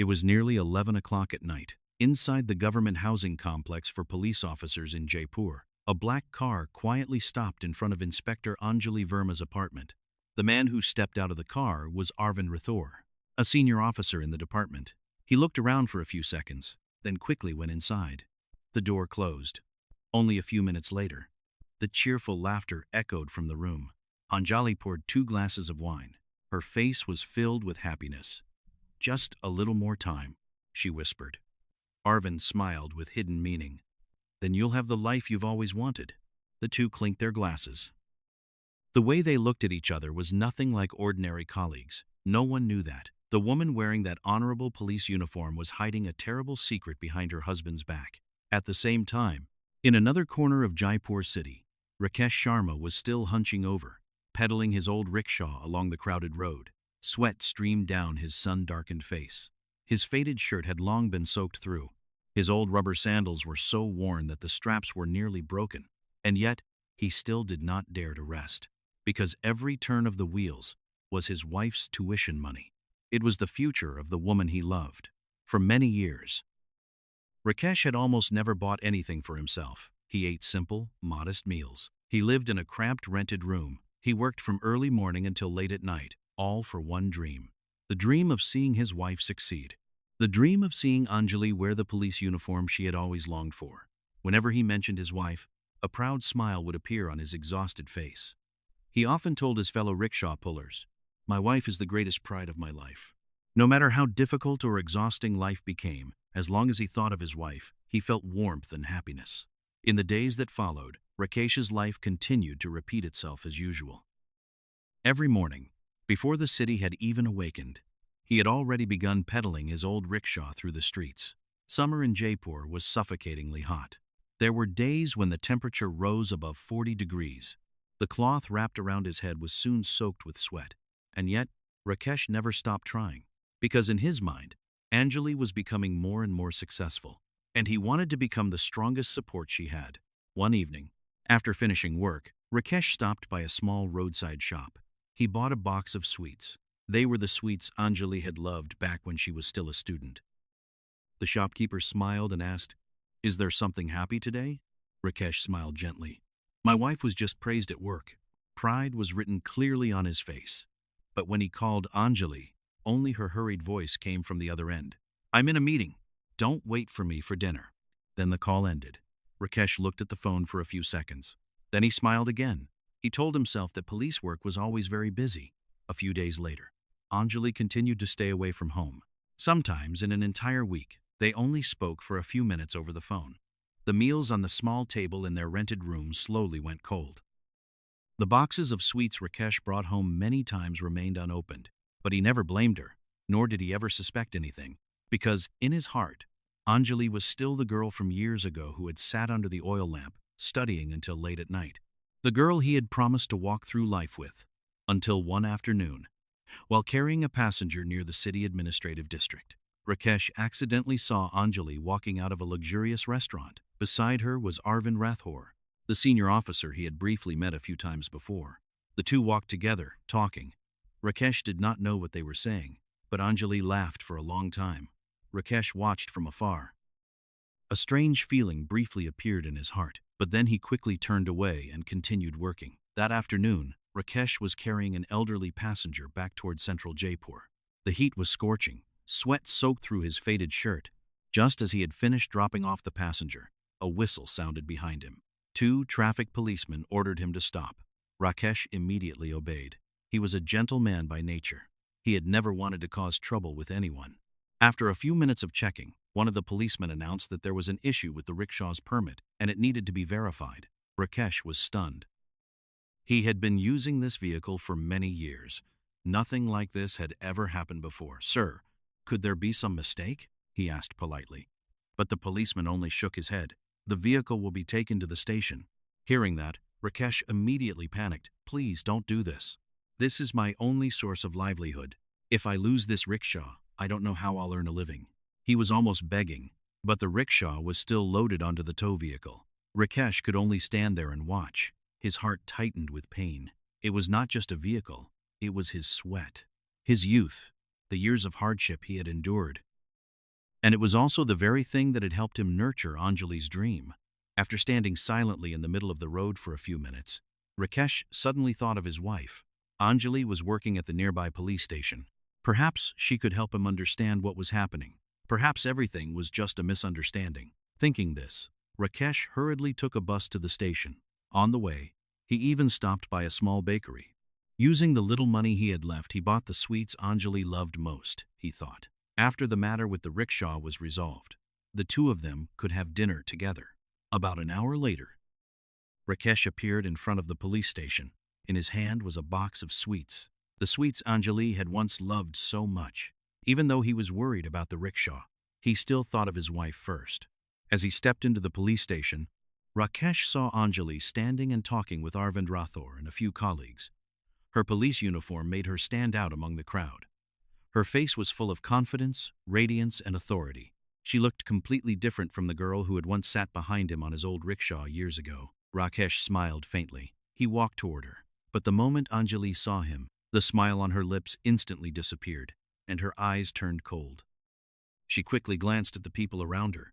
It was nearly 11 o'clock at night. Inside the government housing complex for police officers in Jaipur, a black car quietly stopped in front of Inspector Anjali Verma's apartment. The man who stepped out of the car was Arvind Rathore, a senior officer in the department. He looked around for a few seconds, then quickly went inside. The door closed. Only a few minutes later, the cheerful laughter echoed from the room. Anjali poured 2 glasses of wine. Her face was filled with happiness. "Just a little more time," she whispered. Arvind smiled with hidden meaning. "Then you'll have the life you've always wanted." The two clinked their glasses. The way they looked at each other was nothing like ordinary colleagues. No one knew that. The woman wearing that honorable police uniform was hiding a terrible secret behind her husband's back. At the same time, in another corner of Jaipur city, Rakesh Sharma was still hunching over, pedaling his old rickshaw along the crowded road. Sweat streamed down his sun-darkened face. His faded shirt had long been soaked through. His old rubber sandals were so worn that the straps were nearly broken. And yet, he still did not dare to rest, because every turn of the wheels was his wife's tuition money. It was the future of the woman he loved. For many years, Rakesh had almost never bought anything for himself. He ate simple, modest meals. He lived in a cramped rented room. He worked from early morning until late at night, all for one dream. The dream of seeing his wife succeed. The dream of seeing Anjali wear the police uniform she had always longed for. Whenever he mentioned his wife, a proud smile would appear on his exhausted face. He often told his fellow rickshaw pullers, "My wife is the greatest pride of my life." No matter how difficult or exhausting life became, as long as he thought of his wife, he felt warmth and happiness. In the days that followed, Rakesh's life continued to repeat itself as usual. Every morning, before the city had even awakened, he had already begun pedaling his old rickshaw through the streets. Summer in Jaipur was suffocatingly hot. There were days when the temperature rose above 40 degrees. The cloth wrapped around his head was soon soaked with sweat. And yet, Rakesh never stopped trying, because in his mind, Anjali was becoming more and more successful, and he wanted to become the strongest support she had. One evening, after finishing work, Rakesh stopped by a small roadside shop. He bought a box of sweets. They were the sweets Anjali had loved back when she was still a student. The shopkeeper smiled and asked, "Is there something happy today?" Rakesh smiled gently. "My wife was just praised at work." Pride was written clearly on his face. But when he called Anjali, only her hurried voice came from the other end. "I'm in a meeting. Don't wait for me for dinner." Then the call ended. Rakesh looked at the phone for a few seconds. Then he smiled again. He told himself that police work was always very busy. A few days later, Anjali continued to stay away from home. Sometimes, in an entire week, they only spoke for a few minutes over the phone. The meals on the small table in their rented room slowly went cold. The boxes of sweets Rakesh brought home many times remained unopened, but he never blamed her, nor did he ever suspect anything, because, in his heart, Anjali was still the girl from years ago who had sat under the oil lamp, studying until late at night. The girl he had promised to walk through life with, until one afternoon, while carrying a passenger near the city administrative district, Rakesh accidentally saw Anjali walking out of a luxurious restaurant. Beside her was Arvind Rathore, the senior officer he had briefly met a few times before. The two walked together, talking. Rakesh did not know what they were saying, but Anjali laughed for a long time. Rakesh watched from afar. A strange feeling briefly appeared in his heart, but then he quickly turned away and continued working. That afternoon, Rakesh was carrying an elderly passenger back toward central Jaipur. The heat was scorching. Sweat soaked through his faded shirt. Just as he had finished dropping off the passenger, a whistle sounded behind him. 2 traffic policemen ordered him to stop. Rakesh immediately obeyed. He was a gentle man by nature. He had never wanted to cause trouble with anyone. After a few minutes of checking, one of the policemen announced that there was an issue with the rickshaw's permit and it needed to be verified. Rakesh was stunned. He had been using this vehicle for many years. Nothing like this had ever happened before. "Sir, could there be some mistake?" he asked politely. But the policeman only shook his head. "The vehicle will be taken to the station." Hearing that, Rakesh immediately panicked. "Please don't do this. This is my only source of livelihood. If I lose this rickshaw, I don't know how I'll earn a living." He was almost begging, but the rickshaw was still loaded onto the tow vehicle. Rakesh could only stand there and watch. His heart tightened with pain. It was not just a vehicle, it was his sweat, his youth, the years of hardship he had endured. And it was also the very thing that had helped him nurture Anjali's dream. After standing silently in the middle of the road for a few minutes, Rakesh suddenly thought of his wife. Anjali was working at the nearby police station. Perhaps she could help him understand what was happening. Perhaps everything was just a misunderstanding. Thinking this, Rakesh hurriedly took a bus to the station. On the way, he even stopped by a small bakery. Using the little money he had left, he bought the sweets Anjali loved most, he thought. After the matter with the rickshaw was resolved, the two of them could have dinner together. About an hour later, Rakesh appeared in front of the police station. In his hand was a box of sweets, the sweets Anjali had once loved so much. Even though he was worried about the rickshaw, he still thought of his wife first. As he stepped into the police station, Rakesh saw Anjali standing and talking with Arvind Rathore and a few colleagues. Her police uniform made her stand out among the crowd. Her face was full of confidence, radiance, and authority. She looked completely different from the girl who had once sat behind him on his old rickshaw years ago. Rakesh smiled faintly. He walked toward her. But the moment Anjali saw him, the smile on her lips instantly disappeared, and her eyes turned cold. She quickly glanced at the people around her.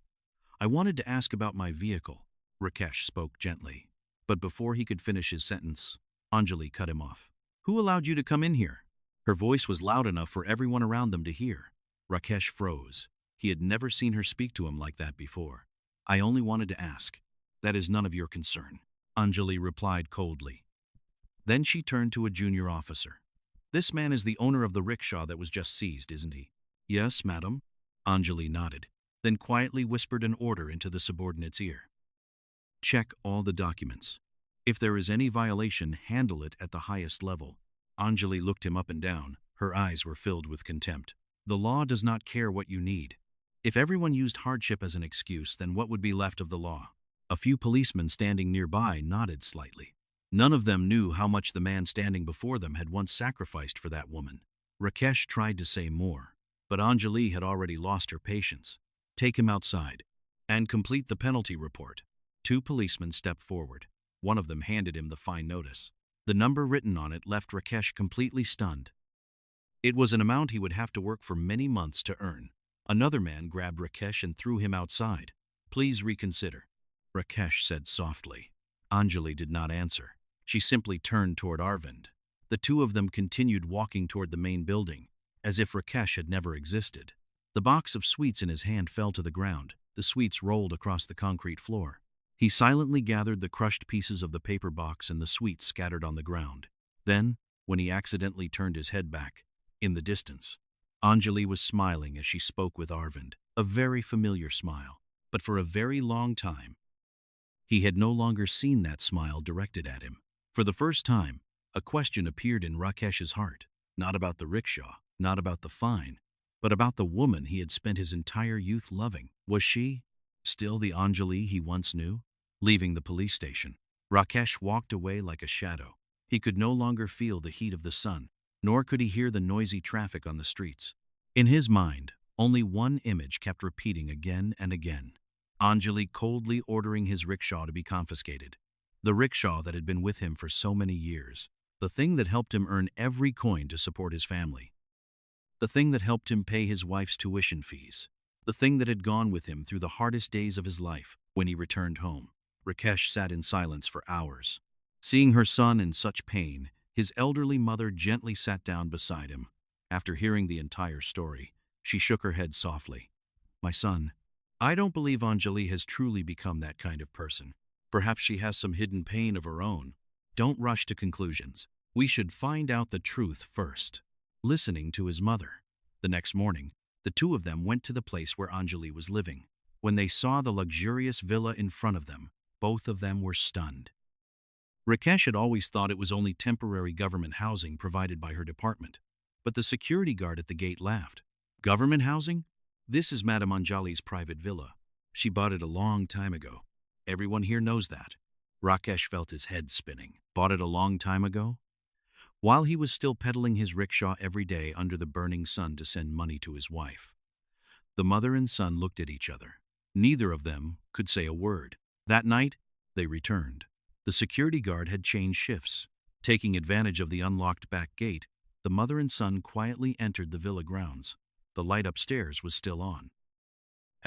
"I wanted to ask about my vehicle," Rakesh spoke gently. But before he could finish his sentence, Anjali cut him off. "Who allowed you to come in here?" Her voice was loud enough for everyone around them to hear. Rakesh froze. He had never seen her speak to him like that before. "I only wanted to ask. That is none of your concern," Anjali replied coldly. Then she turned to a junior officer. "This man is the owner of the rickshaw that was just seized, isn't he?" "Yes, madam." Anjali nodded, then quietly whispered an order into the subordinate's ear. "Check all the documents. If there is any violation, handle it at the highest level." Anjali looked him up and down. Her eyes were filled with contempt. "The law does not care what you need. If everyone used hardship as an excuse, then what would be left of the law?" A few policemen standing nearby nodded slightly. None of them knew how much the man standing before them had once sacrificed for that woman. Rakesh tried to say more, but Anjali had already lost her patience. "Take him outside and complete the penalty report." Two policemen stepped forward. One of them handed him the fine notice. The number written on it left Rakesh completely stunned. It was an amount he would have to work for many months to earn. Another man grabbed Rakesh and threw him outside. "Please reconsider," Rakesh said softly. Anjali did not answer. She simply turned toward Arvind. The two of them continued walking toward the main building, as if Rakesh had never existed. The box of sweets in his hand fell to the ground. The sweets rolled across the concrete floor. He silently gathered the crushed pieces of the paper box and the sweets scattered on the ground. Then, when he accidentally turned his head back, in the distance, Anjali was smiling as she spoke with Arvind, a very familiar smile. But for a very long time, he had no longer seen that smile directed at him. For the first time, a question appeared in Rakesh's heart, not about the rickshaw, not about the fine, but about the woman he had spent his entire youth loving. Was she still the Anjali he once knew? Leaving the police station, Rakesh walked away like a shadow. He could no longer feel the heat of the sun, nor could he hear the noisy traffic on the streets. In his mind, only one image kept repeating again and again. Anjali coldly ordering his rickshaw to be confiscated. The rickshaw that had been with him for so many years. The thing that helped him earn every coin to support his family. The thing that helped him pay his wife's tuition fees. The thing that had gone with him through the hardest days of his life. When he returned home, Rakesh sat in silence for hours. Seeing her son in such pain, his elderly mother gently sat down beside him. After hearing the entire story, she shook her head softly. "My son, I don't believe Anjali has truly become that kind of person. Perhaps she has some hidden pain of her own. Don't rush to conclusions. We should find out the truth first." Listening to his mother. The next morning, the two of them went to the place where Anjali was living. When they saw the luxurious villa in front of them, both of them were stunned. Rakesh had always thought it was only temporary government housing provided by her department. But the security guard at the gate laughed. "Government housing? This is Madame Anjali's private villa. She bought it a long time ago. Everyone here knows that." Rakesh felt his head spinning. Bought it a long time ago? While he was still pedaling his rickshaw every day under the burning sun to send money to his wife. The mother and son looked at each other. Neither of them could say a word. That night, they returned. The security guard had changed shifts. Taking advantage of the unlocked back gate, the mother and son quietly entered the villa grounds. The light upstairs was still on.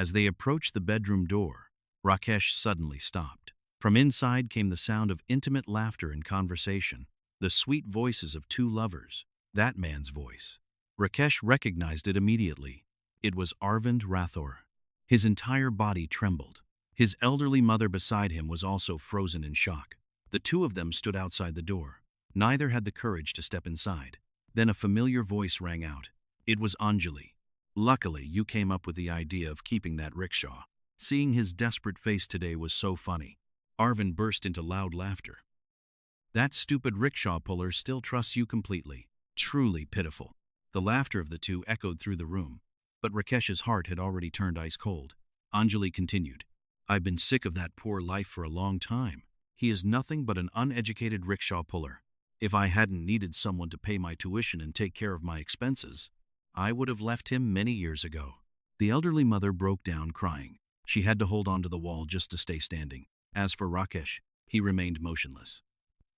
As they approached the bedroom door, Rakesh suddenly stopped. From inside came the sound of intimate laughter and conversation, the sweet voices of two lovers. That man's voice. Rakesh recognized it immediately. It was Arvind Rathore. His entire body trembled. His elderly mother beside him was also frozen in shock. The two of them stood outside the door. Neither had the courage to step inside. Then a familiar voice rang out. It was Anjali. Luckily, you came up with the idea of keeping that rickshaw. Seeing his desperate face today was so funny. Arvind burst into loud laughter. That stupid rickshaw puller still trusts you completely. Truly pitiful. The laughter of the two echoed through the room, but Rakesh's heart had already turned ice cold. Anjali continued, I've been sick of that poor life for a long time. He is nothing but an uneducated rickshaw puller. If I hadn't needed someone to pay my tuition and take care of my expenses, I would have left him many years ago. The elderly mother broke down crying. She had to hold on to the wall just to stay standing. As for Rakesh, he remained motionless.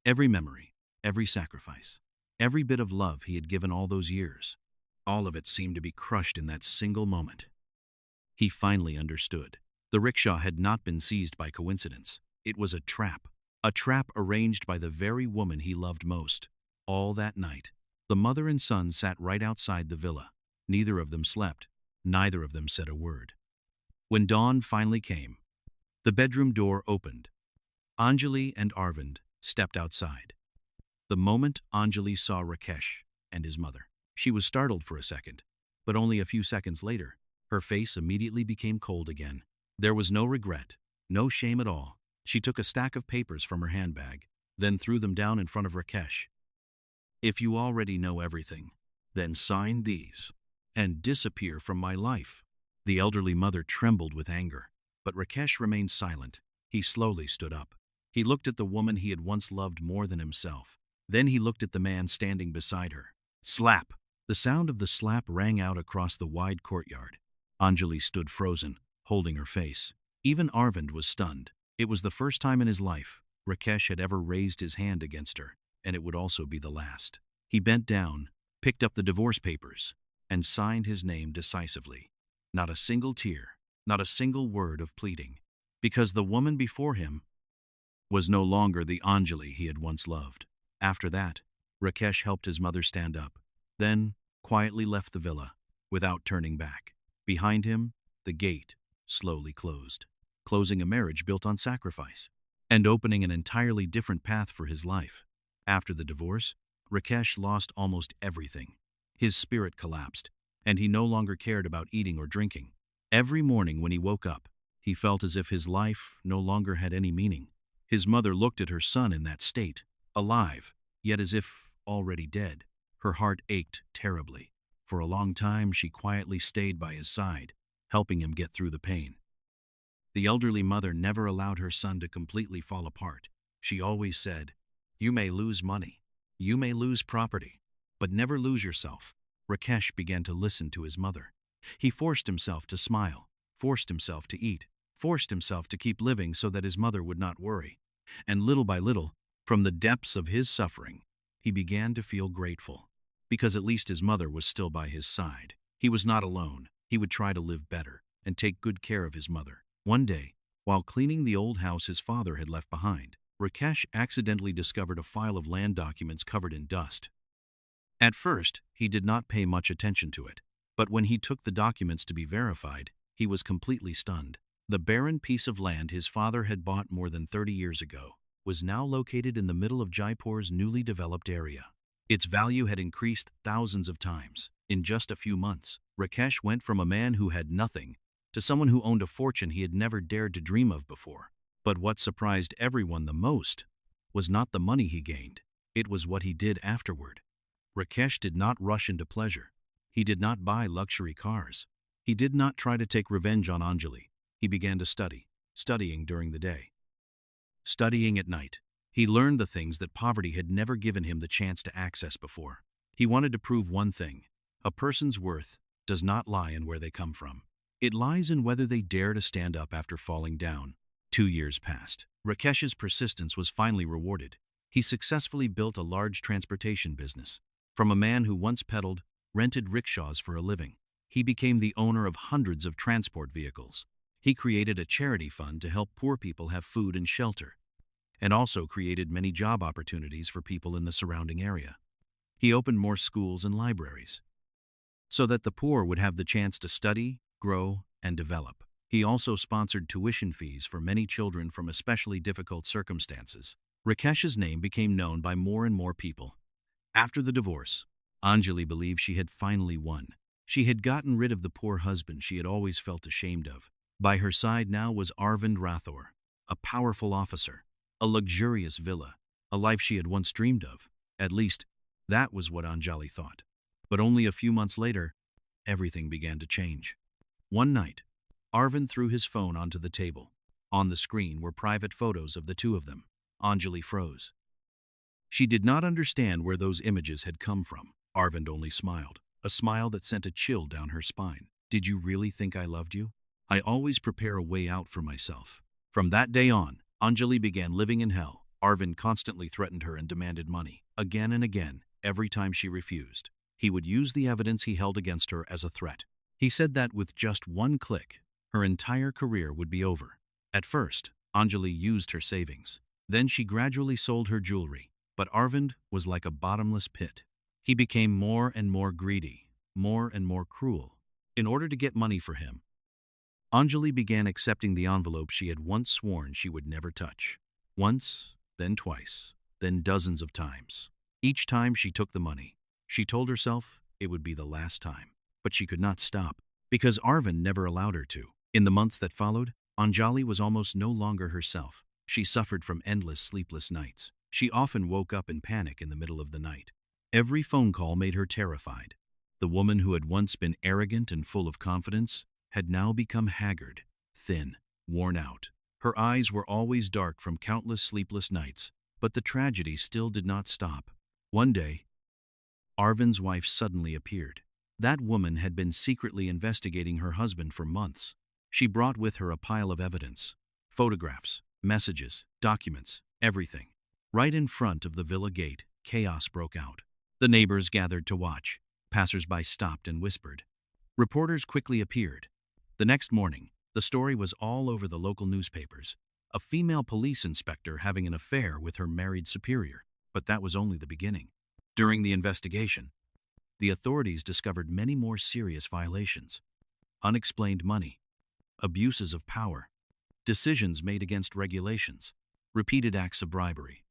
Every memory, every sacrifice, every bit of love he had given all those years, all of it seemed to be crushed in that single moment. He finally understood. The rickshaw had not been seized by coincidence. It was a trap arranged by the very woman he loved most. All that night, the mother and son sat right outside the villa. Neither of them slept. Neither of them said a word. When dawn finally came, the bedroom door opened. Anjali and Arvind stepped outside. The moment Anjali saw Rakesh and his mother, she was startled for a second, but only a few seconds later, her face immediately became cold again. There was no regret, no shame at all. She took a stack of papers from her handbag, then threw them down in front of Rakesh. If you already know everything, then sign these and disappear from my life. The elderly mother trembled with anger, but Rakesh remained silent. He slowly stood up. He looked at the woman he had once loved more than himself. Then he looked at the man standing beside her. Slap! The sound of the slap rang out across the wide courtyard. Anjali stood frozen, holding her face. Even Arvind was stunned. It was the first time in his life Rakesh had ever raised his hand against her, and it would also be the last. He bent down, picked up the divorce papers, and signed his name decisively. Not a single tear, not a single word of pleading, because the woman before him was no longer the Anjali he had once loved. After that, Rakesh helped his mother stand up, then quietly left the villa, without turning back. Behind him, the gate slowly closed, closing a marriage built on sacrifice, and opening an entirely different path for his life. After the divorce, Rakesh lost almost everything. His spirit collapsed, and he no longer cared about eating or drinking. Every morning when he woke up, he felt as if his life no longer had any meaning. His mother looked at her son in that state, alive, yet as if already dead. Her heart ached terribly. For a long time, she quietly stayed by his side, helping him get through the pain. The elderly mother never allowed her son to completely fall apart. She always said, "You may lose money, you may lose property, but never lose yourself." Rakesh began to listen to his mother. He forced himself to smile, forced himself to eat, forced himself to keep living so that his mother would not worry. And little by little, from the depths of his suffering, he began to feel grateful, because at least his mother was still by his side. He was not alone. He would try to live better and take good care of his mother. One day, while cleaning the old house his father had left behind, Rakesh accidentally discovered a file of land documents covered in dust. At first, he did not pay much attention to it, but when he took the documents to be verified, he was completely stunned. The barren piece of land his father had bought more than 30 years ago was now located in the middle of Jaipur's newly developed area. Its value had increased thousands of times. In just a few months, Rakesh went from a man who had nothing to someone who owned a fortune he had never dared to dream of before. But what surprised everyone the most was not the money he gained. It was what he did afterward. Rakesh did not rush into pleasure. He did not buy luxury cars. He did not try to take revenge on Anjali. He began to study, studying during the day, studying at night. He learned the things that poverty had never given him the chance to access before. He wanted to prove one thing: a person's worth does not lie in where they come from. It lies in whether they dare to stand up after falling down. 2 years passed. Rakesh's persistence was finally rewarded. He successfully built a large transportation business. From a man who once peddled, rented rickshaws for a living, he became the owner of hundreds of transport vehicles. He created a charity fund to help poor people have food and shelter, and also created many job opportunities for people in the surrounding area. He opened more schools and libraries so that the poor would have the chance to study, grow, and develop. He also sponsored tuition fees for many children from especially difficult circumstances. Rakesh's name became known by more and more people. After the divorce, Anjali believed she had finally won. She had gotten rid of the poor husband she had always felt ashamed of. By her side now was Arvind Rathore, a powerful officer, a luxurious villa, a life she had once dreamed of. At least, that was what Anjali thought. But only a few months later, everything began to change. One night, Arvind threw his phone onto the table. On the screen were private photos of the two of them. Anjali froze. She did not understand where those images had come from. Arvind only smiled, a smile that sent a chill down her spine. "Did you really think I loved you? I always prepare a way out for myself." From that day on, Anjali began living in hell. Arvind constantly threatened her and demanded money. Again and again, every time she refused, he would use the evidence he held against her as a threat. He said that with just one click, her entire career would be over. At first, Anjali used her savings. Then she gradually sold her jewelry. But Arvind was like a bottomless pit. He became more and more greedy, more and more cruel. In order to get money for him, Anjali began accepting the envelopes she had once sworn she would never touch. Once, then twice, then dozens of times. Each time she took the money, she told herself it would be the last time. But she could not stop, because Arvind never allowed her to. In the months that followed, Anjali was almost no longer herself. She suffered from endless sleepless nights. She often woke up in panic in the middle of the night. Every phone call made her terrified. The woman who had once been arrogant and full of confidence had now become haggard, thin, worn out. Her eyes were always dark from countless sleepless nights, but the tragedy still did not stop. One day, Arvind's wife suddenly appeared. That woman had been secretly investigating her husband for months. She brought with her a pile of evidence: photographs, messages, documents, everything. Right in front of the villa gate, chaos broke out. The neighbors gathered to watch. Passers-by stopped and whispered. Reporters quickly appeared. The next morning, the story was all over the local newspapers. A female police inspector having an affair with her married superior. But that was only the beginning. During the investigation, the authorities discovered many more serious violations: unexplained money, abuses of power, decisions made against regulations, repeated acts of bribery.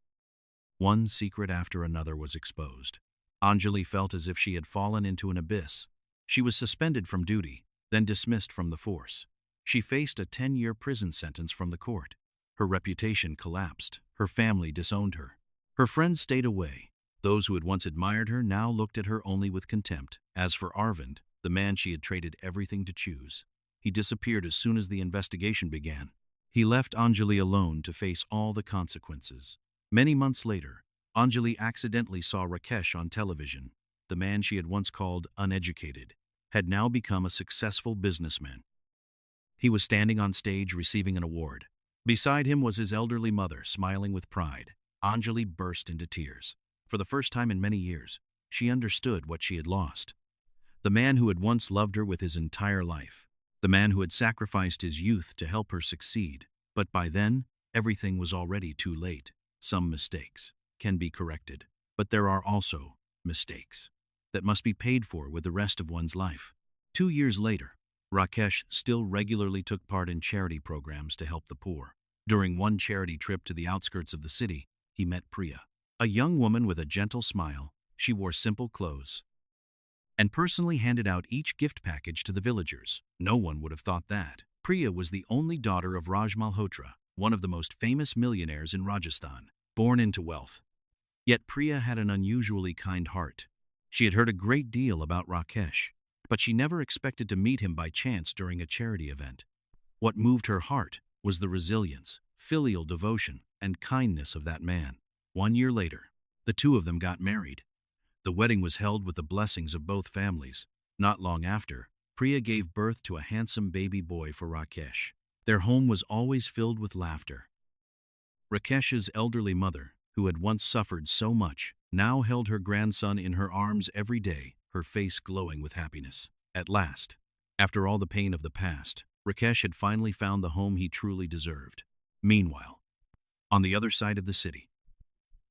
One secret after another was exposed. Anjali felt as if she had fallen into an abyss. She was suspended from duty, then dismissed from the force. She faced a 10-year prison sentence from the court. Her reputation collapsed. Her family disowned her. Her friends stayed away. Those who had once admired her now looked at her only with contempt. As for Arvind, the man she had traded everything to choose, he disappeared as soon as the investigation began. He left Anjali alone to face all the consequences. Many months later, Anjali accidentally saw Rakesh on television. The man she had once called uneducated had now become a successful businessman. He was standing on stage receiving an award. Beside him was his elderly mother, smiling with pride. Anjali burst into tears. For the first time in many years, she understood what she had lost. The man who had once loved her with his entire life. The man who had sacrificed his youth to help her succeed. But by then, everything was already too late. Some mistakes can be corrected, but there are also mistakes that must be paid for with the rest of one's life. 2 years later, Rakesh still regularly took part in charity programs to help the poor. During one charity trip to the outskirts of the city, he met Priya, a young woman with a gentle smile. She wore simple clothes and personally handed out each gift package to the villagers. No one would have thought that. Priya was the only daughter of Raj Malhotra, one of the most famous millionaires in Rajasthan, born into wealth. Yet Priya had an unusually kind heart. She had heard a great deal about Rakesh, but she never expected to meet him by chance during a charity event. What moved her heart was the resilience, filial devotion, and kindness of that man. 1 year later, the two of them got married. The wedding was held with the blessings of both families. Not long after, Priya gave birth to a handsome baby boy for Rakesh. Their home was always filled with laughter. Rakesh's elderly mother, who had once suffered so much, now held her grandson in her arms every day, her face glowing with happiness. At last, after all the pain of the past, Rakesh had finally found the home he truly deserved. Meanwhile, on the other side of the city,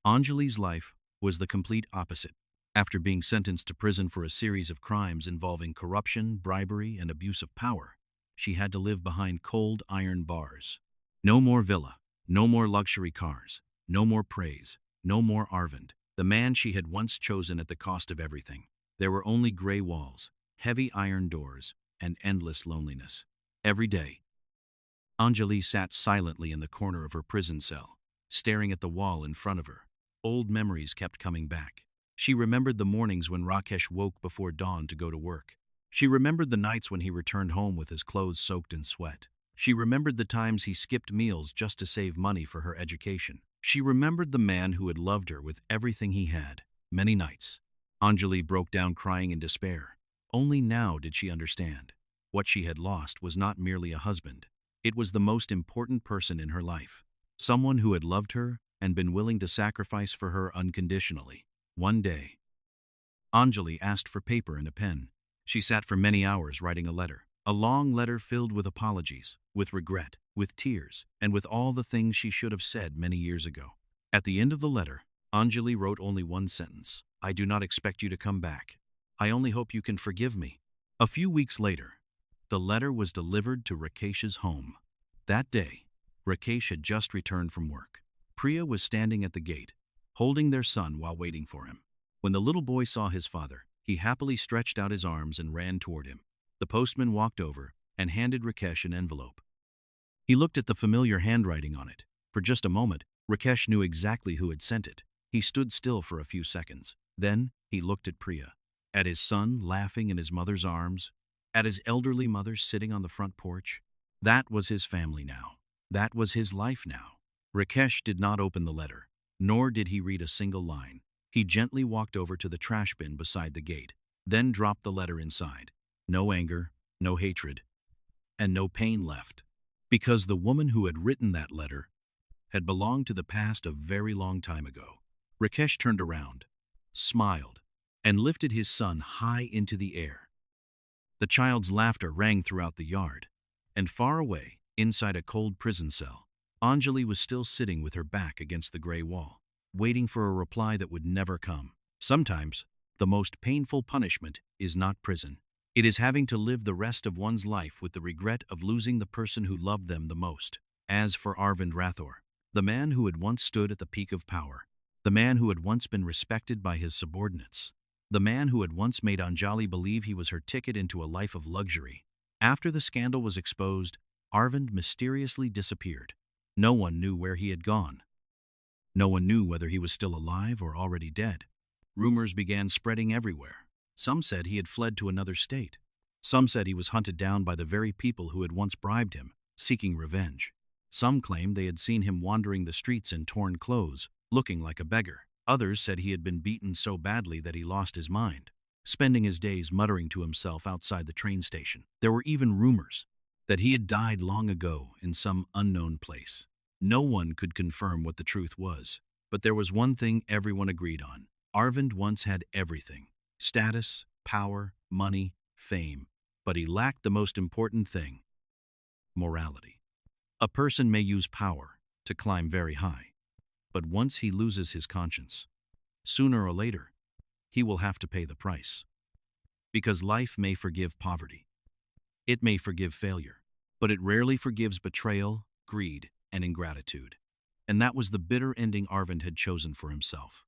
Anjali's life was the complete opposite. After being sentenced to prison for a series of crimes involving corruption, bribery, and abuse of power, she had to live behind cold iron bars. No more villa, no more luxury cars, no more praise, no more Arvind, the man she had once chosen at the cost of everything. There were only gray walls, heavy iron doors, and endless loneliness. Every day, Anjali sat silently in the corner of her prison cell, staring at the wall in front of her. Old memories kept coming back. She remembered the mornings when Rakesh woke before dawn to go to work. She remembered the nights when he returned home with his clothes soaked in sweat. She remembered the times he skipped meals just to save money for her education. She remembered the man who had loved her with everything he had. Many nights, Anjali broke down crying in despair. Only now did she understand. What she had lost was not merely a husband. It was the most important person in her life. Someone who had loved her and been willing to sacrifice for her unconditionally. One day, Anjali asked for paper and a pen. She sat for many hours writing a letter. A long letter filled with apologies, with regret, with tears, and with all the things she should have said many years ago. At the end of the letter, Anjali wrote only one sentence. "I do not expect you to come back. I only hope you can forgive me." A few weeks later, the letter was delivered to Rakesh's home. That day, Rakesh had just returned from work. Priya was standing at the gate, holding their son while waiting for him. When the little boy saw his father, he happily stretched out his arms and ran toward him. The postman walked over and handed Rakesh an envelope. He looked at the familiar handwriting on it. For just a moment, Rakesh knew exactly who had sent it. He stood still for a few seconds. Then, he looked at Priya, at his son laughing in his mother's arms, at his elderly mother sitting on the front porch. That was his family now. That was his life now. Rakesh did not open the letter, nor did he read a single line. He gently walked over to the trash bin beside the gate, then dropped the letter inside. No anger, no hatred, and no pain left. Because the woman who had written that letter had belonged to the past a very long time ago. Rakesh turned around, smiled, and lifted his son high into the air. The child's laughter rang throughout the yard, and far away, inside a cold prison cell, Anjali was still sitting with her back against the gray wall, waiting for a reply that would never come. Sometimes, the most painful punishment is not prison. It is having to live the rest of one's life with the regret of losing the person who loved them the most. As for Arvind Rathore, the man who had once stood at the peak of power, the man who had once been respected by his subordinates, the man who had once made Anjali believe he was her ticket into a life of luxury. After the scandal was exposed, Arvind mysteriously disappeared. No one knew where he had gone. No one knew whether he was still alive or already dead. Rumors began spreading everywhere. Some said he had fled to another state. Some said he was hunted down by the very people who had once bribed him, seeking revenge. Some claimed they had seen him wandering the streets in torn clothes, looking like a beggar. Others said he had been beaten so badly that he lost his mind, spending his days muttering to himself outside the train station. There were even rumors that he had died long ago in some unknown place. No one could confirm what the truth was, but there was one thing everyone agreed on. Arvind once had everything: status, power, money, fame, but he lacked the most important thing: morality. A person may use power to climb very high, but once he loses his conscience, sooner or later, he will have to pay the price. Because life may forgive poverty. It may forgive failure, but it rarely forgives betrayal, greed, and ingratitude. And that was the bitter ending Arvind had chosen for himself.